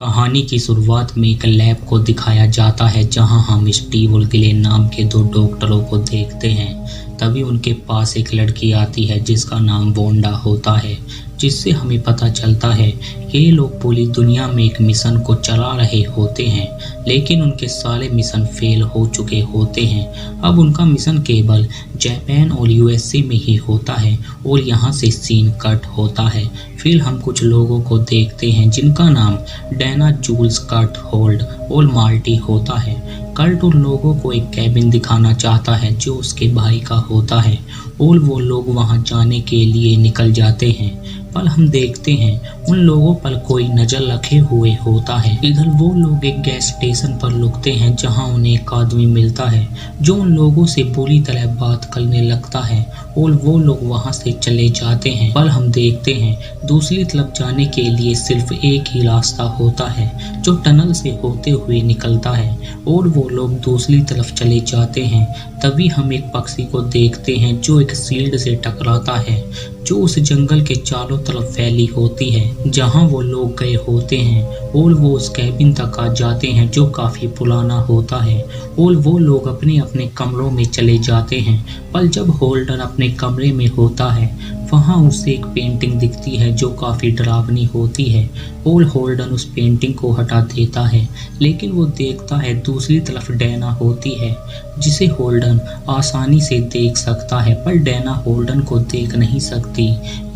कहानी की शुरुआत में एक लैब को दिखाया जाता है जहां हम स्टीव और गिलेन नाम के दो डॉक्टरों को देखते हैं। तभी उनके पास एक लड़की आती है जिसका नाम वोंडा होता है, जिससे हमें पता चलता है ये लोग पूरी दुनिया में एक मिशन को चला रहे होते हैं, लेकिन उनके सारे मिशन फेल हो चुके होते हैं। अब उनका मिशन केवल जापान और यूएसए में ही होता है और यहाँ से सीन कट होता है। फिर हम कुछ लोगों को देखते हैं जिनका नाम डैना, जूल्स, कर्ट, होल्ड और मार्टी होता है। कर्ट उन लोगों को एक कैबिन दिखाना चाहता है जो उसके भाई का होता है और वो लोग वहां जाने के लिए निकल जाते हैं। पर हम देखते हैं उन लोगों पर कोई नजर रखे हुए होता है। इधर वो लोग एक गैस स्टेशन पर रुकते हैं जहां उन्हें एक आदमी मिलता है जो उन लोगों से बुरी तरह बात करने लगता है और वो लोग वहां से चले जाते हैं। पर हम देखते हैं दूसरी तरफ जाने के लिए सिर्फ एक ही रास्ता होता है जो टनल से होते हुए निकलता है और वो लोग दूसरी तरफ चले जाते हैं। तभी हम एक पक्षी को देखते हैं जो एक शील्ड से टकराता है जो उस जंगल के चारों तरफ फैली होती है जहां वो लोग गए होते हैं और वो उस कैबिन तक आ जाते हैं जो काफी पुराना होता है और वो लोग अपने अपने कमरों में चले जाते हैं। पर जब होल्डर अपने कमरे में होता है वहां उसे एक पेंटिंग दिखती है जो काफी डरावनी होती है और होल्डन उस पेंटिंग को हटा देता है, लेकिन वो देखता है दूसरी तरफ डैना होती है जिसे होल्डन आसानी से देख सकता है, पर डैना होल्डन को देख नहीं सकती।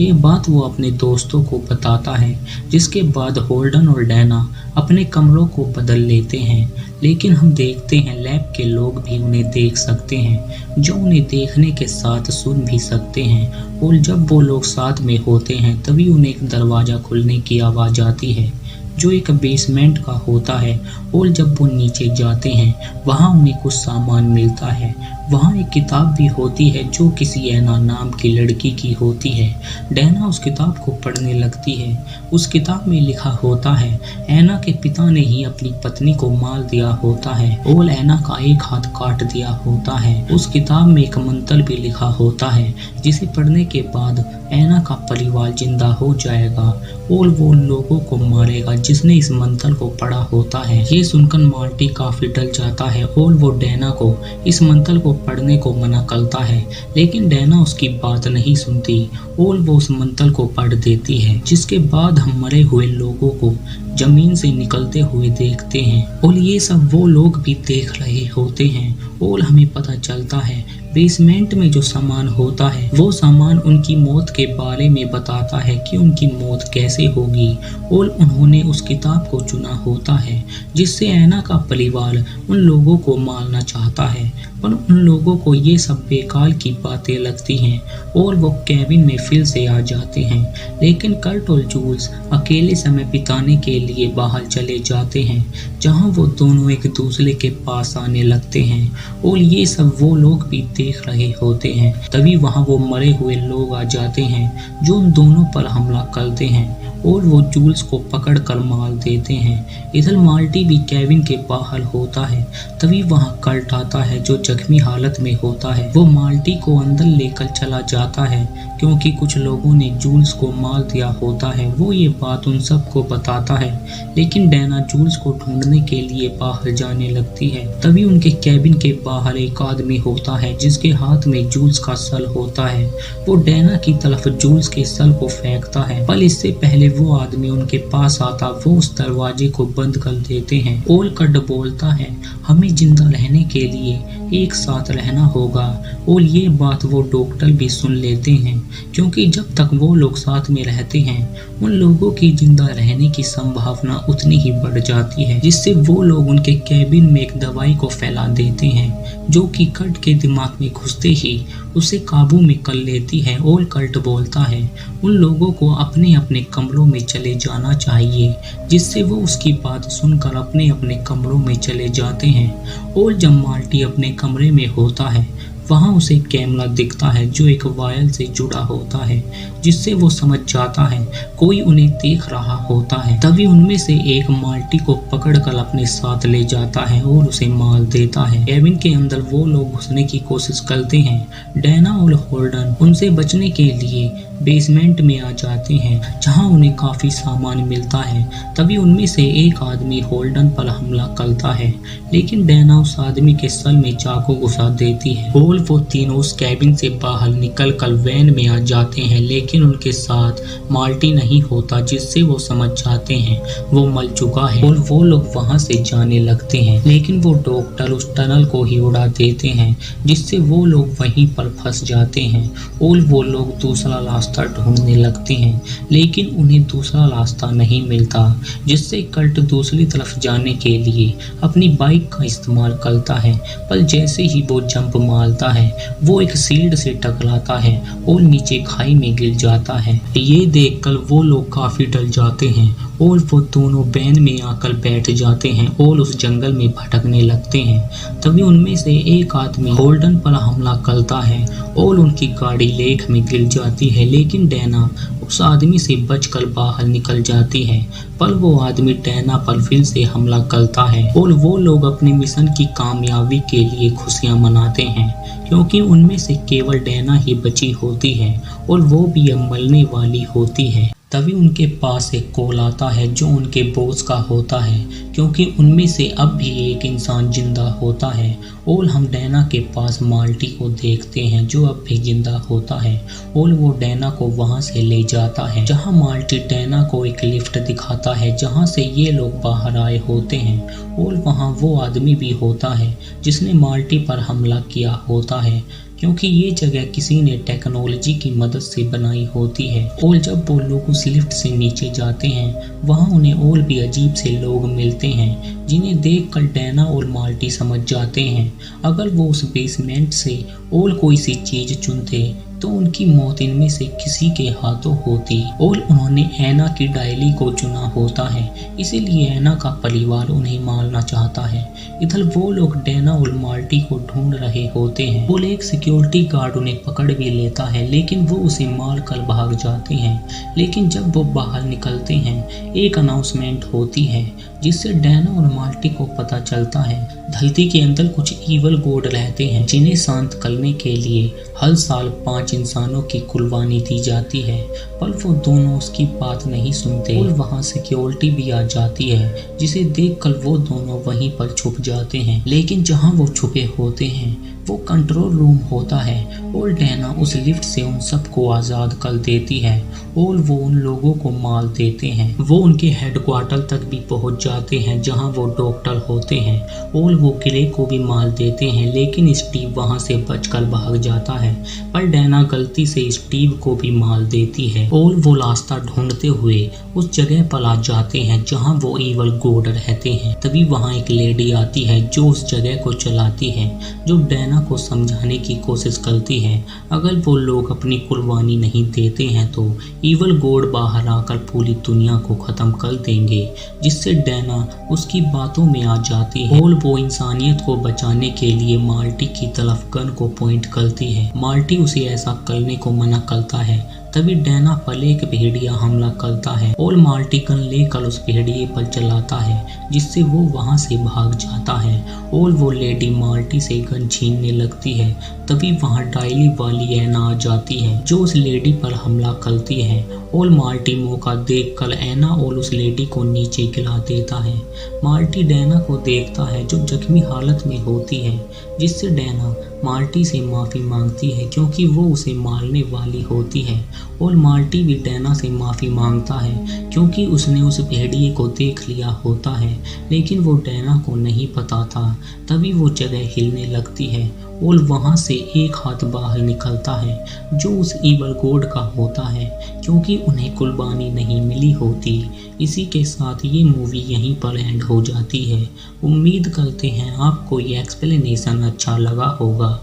ये बात वो अपने दोस्तों को बताता है, जिसके बाद होल्डन और डैना अपने कमरों को बदल लेते हैं। लेकिन हम देखते हैं लैब के लोग भी उन्हें देख सकते हैं जो उन्हें देखने के साथ सुन भी सकते हैं और जब वो लोग साथ में होते हैं तभी उन्हें एक दरवाज़ा खुलने की आवाज़ आती है जो एक बेसमेंट का होता है और जब वो नीचे जाते हैं वहाँ उन्हें कुछ सामान मिलता है। वहाँ एक किताब भी होती है जो किसी ऐना नाम की लड़की की होती है। डैना उस किताब को पढ़ने लगती है। उस किताब में लिखा होता है ऐना के पिता ने ही अपनी पत्नी को मार दिया होता है और ऐना का एक हाथ काट दिया होता है। उस किताब में एक मंत्र भी लिखा होता है जिसे पढ़ने के बाद ऐना का परिवार जिंदा हो जाएगा और वो उन लोगों को मारेगा जिसने इस मंत्र को पढ़ा होता है। ये सुनकर मार्टी काफी डर जाता है और वो डैना को इस मंत्र को पढ़ने को मना करता है, लेकिन डैना उसकी बात नहीं सुनती और वो उस मंत्र को पढ़ देती है। जिसके बाद हम मरे हुए लोगों को जमीन से निकलते हुए देखते हैं और ये सब वो लोग भी देख रहे होते हैं और हमें पता चलता है बेसमेंट में जो सामान होता है वो सामान उनकी मौत के बारे में बताता है कि उनकी मौत कैसे होगी और उन्होंने उस किताब को चुना होता है जिससे ऐना का परिवार उन लोगों को मारना चाहता है, पर उन लोगों को ये सब बेकार की बातें लगती हैं और वो कैबिन में फिर से आ जाते हैं। लेकिन कर्ट और जूल्स अकेले समय बिताने के लिए बाहर चले जाते हैं जहां वो दोनों एक दूसरे के पास आने लगते हैं और ये सब वो लोग भी देख रहे होते हैं। तभी वहां वो मरे हुए लोग आ जाते हैं जो उन दोनों पर हमला करते हैं और वो जूल्स को पकड़ कर मार देते हैं। इधर मार्टी भी कैबिन के बाहर होता है। तभी वहां कर्ट आता है जो जख्मी हालत में होता है। वो मार्टी को अंदर लेकर चला जाता है क्योंकि कुछ लोगों ने जूल्स को मार दिया होता है। वो ये बात उन सबको बताता है, लेकिन डैना जूल्स को ढूंढने के लिए बाहर जाने लगती है। तभी उनके कैबिन के बाहर एक आदमी होता है जिसके हाथ में जूल्स का सर होता है। वो डैना की तरफ जूल्स के सर को फेंकता है, पर इससे पहले वो आदमी उनके पास आता वो उस दरवाजे को बंद कर देते हैं और कर्ट बोलता है हमें जिंदा रहने के लिए एक साथ रहना होगा। और ये बात वो डॉक्टर भी सुन लेते हैं क्योंकि जब तक वो लोग साथ में रहते हैं उन लोगों की जिंदा रहने की संभावना उतनी ही बढ़ जाती है, जिससे वो लोग उनके कैबिन में एक दवाई को फैला देते हैं जो कि कर्ट के दिमाग में घुसते ही उसे काबू में कर लेती है। और कर्ट बोलता है उन लोगों को अपने अपने कमरों में चले जाना चाहिए, जिससे वो उसकी बात सुनकर अपने अपने कमरों में चले जाते हैं। और जब मार्टी अपने कमरे में होता है वहाँ उसे कैमरा दिखता है जो एक वायल से जुड़ा होता है, जिससे वो समझ जाता है कोई उन्हें देख रहा होता है। तभी उनमें से एक माल्टी को पकड़कर अपने साथ ले जाता है और उसे मार देता है। केबिन के अंदर वो लोग घुसने की कोशिश करते हैं। डैना और होल्डन उनसे बचने के लिए बेसमेंट में आ जाते हैं, जहां उन्हें काफी सामान मिलता है। तभी उनमें से एक आदमी होल्डन पर हमला करता है, लेकिन डैना उस आदमी के सर में चाकू घुसा देती है। और वो तीनों उस कैबिन से बाहर निकलकर वैन में आ जाते हैं, लेकिन उनके साथ माल्टी नहीं होता, जिससे वो समझ जाते हैं वो मर चुका है और वो लोग वहां से जाने लगते हैं। लेकिन वो डॉक्टर उस टनल को ही उड़ा देते हैं, जिससे वो लोग वहीं पर फंस जाते हैं और वो लोग दूसरा रास्ता ढूंढने लगते हैं, लेकिन उन्हें दूसरा रास्ता नहीं मिलता, जिससे कल्ट दूसरी तरफ जाने के लिए अपनी बाइक का इस्तेमाल करता है। पर जैसे ही वो जंप मारता है, वो एक शील्ड से टकराता है और नीचे खाई में गिर जाता है। ये देखकर वो लोग काफी डर जाते हैं और वो दोनों वैन में आकर बैठ जाते हैं और उस जंगल में भटकने लगते हैं। तभी उनमें से एक आदमी होल्डन पर हमला करता है और उनकी गाड़ी लेक में गिर जाती है, लेकिन डैना उस आदमी से बचकर बाहर निकल जाती है। पर वो आदमी डैना पर फिर से हमला करता है और वो लोग अपने मिशन की कामयाबी के लिए खुशियां मनाते हैं, क्योंकि उनमें से केवल डैना ही बची होती है और वो भी अब मरने वाली होती है। तभी उनके पास एक कॉल आता है जो उनके बॉस का होता है, क्योंकि उनमें से अब भी एक इंसान जिंदा होता है। और हम डैना के पास माल्टी को देखते हैं जो अब भी जिंदा होता है और वो डैना को वहां से ले जाता है, जहां माल्टी डैना को एक लिफ्ट दिखाता है जहां से ये लोग बाहर आए होते हैं। और वहां वो आदमी भी होता है जिसने माल्टी पर हमला किया होता है, क्योंकि ये जगह किसी ने टेक्नोलॉजी की मदद से बनाई होती है। और जब वो लोग उस लिफ्ट से नीचे जाते हैं, वहाँ उन्हें और भी अजीब से लोग मिलते हैं, जिन्हें देखकर डैना और माल्टी समझ जाते हैं अगर वो उस बेसमेंट से और कोई सी चीज चुनते तो उनकी मौत इनमें से किसी के हाथों होती। और उन्होंने ऐना की डायरी को चुना होता है, इसीलिए ऐना का परिवार उन्हें मारना चाहता है। इधर वो लोग डैना और माल्टी को ढूंढ रहे होते हैं और एक सिक्योरिटी गार्ड उन्हें पकड़ भी लेता है, लेकिन वो उसे मार कर भाग जाते हैं। लेकिन जब वो बाहर निकलते हैं, एक अनाउंसमेंट होती है जिससे डैना और माल्टी को पता चलता है धरती के अंदर कुछ ईवल गॉड रहते हैं, जिन्हें शांत करने के लिए हर साल 5 इंसानों की कुर्बानी दी जाती है। पर वो दोनों उसकी बात नहीं सुनते और वहाँ सिक्योरिटी भी आ जाती है, जिसे देखकर वो दोनों वहीं पर छुप जाते हैं। लेकिन जहाँ वो छुपे होते हैं वो कंट्रोल रूम होता है और डैना उस लिफ्ट से उन सबको आज़ाद कर देती है और वो उन लोगों को मार देते हैं। वो उनके हेडक्वार्टर तक भी पहुंच जाते हैं जहां वो डॉक्टर होते हैं और वो किले को भी मार देते हैं, लेकिन स्टीव वहां से बचकर भाग जाता है। पर डैना गलती से स्टीव को भी मार देती है और वो रास्ता ढूंढते हुए उस जगह पर आ जाते हैं जहां वो ईवल गॉड रहते हैं। तभी वहां एक लेडी आती है जो उस जगह को चलाती है, जो डैना को समझाने की कोशिश करती है अगर वो लोग अपनी कुर्बानी नहीं देते हैं तो ईवल गॉड बाहर आकर पूरी दुनिया को खत्म कर देंगे, जिससे डैना उसकी बातों में आ जाती है और वो इंसानियत को बचाने के लिए माल्टी की तरफ गन को पॉइंट करती है। माल्टी उसे ऐसा करने को मना करता है। तभी डैना पर एक भेड़िया हमला करता है और माल्टी गन लेकर उस भेड़िए पर चलाता है, जिससे वो वहां से भाग जाता है और वो लेडी माल्टी से गन छीनने लगती है। तभी वहां डायली वाली ऐना आ जाती है जो उस लेडी पर हमला करती है और माल्टी मौका देखकर ऐना और उस लेडी को नीचे गिरा देता है। माल्टी डैना को देखता है जो जख्मी हालत में होती है, जिससे डैना माल्टी से माफ़ी मांगती है क्योंकि वो उसे मारने वाली होती है। और माल्टी भी डैना से माफ़ी मांगता है क्योंकि उसने उस भेड़िए को देख लिया होता है, लेकिन वो डैना को नहीं पता था। तभी वो जगह हिलने लगती है और वहाँ से एक हाथ बाहर निकलता है जो उस ईवल गॉड का होता है, क्योंकि उन्हें कुर्बानी नहीं मिली होती। इसी के साथ ये मूवी यहीं पर एंड हो जाती है। उम्मीद करते हैं आपको ये एक्सप्लेनेशन अच्छा लगा होगा।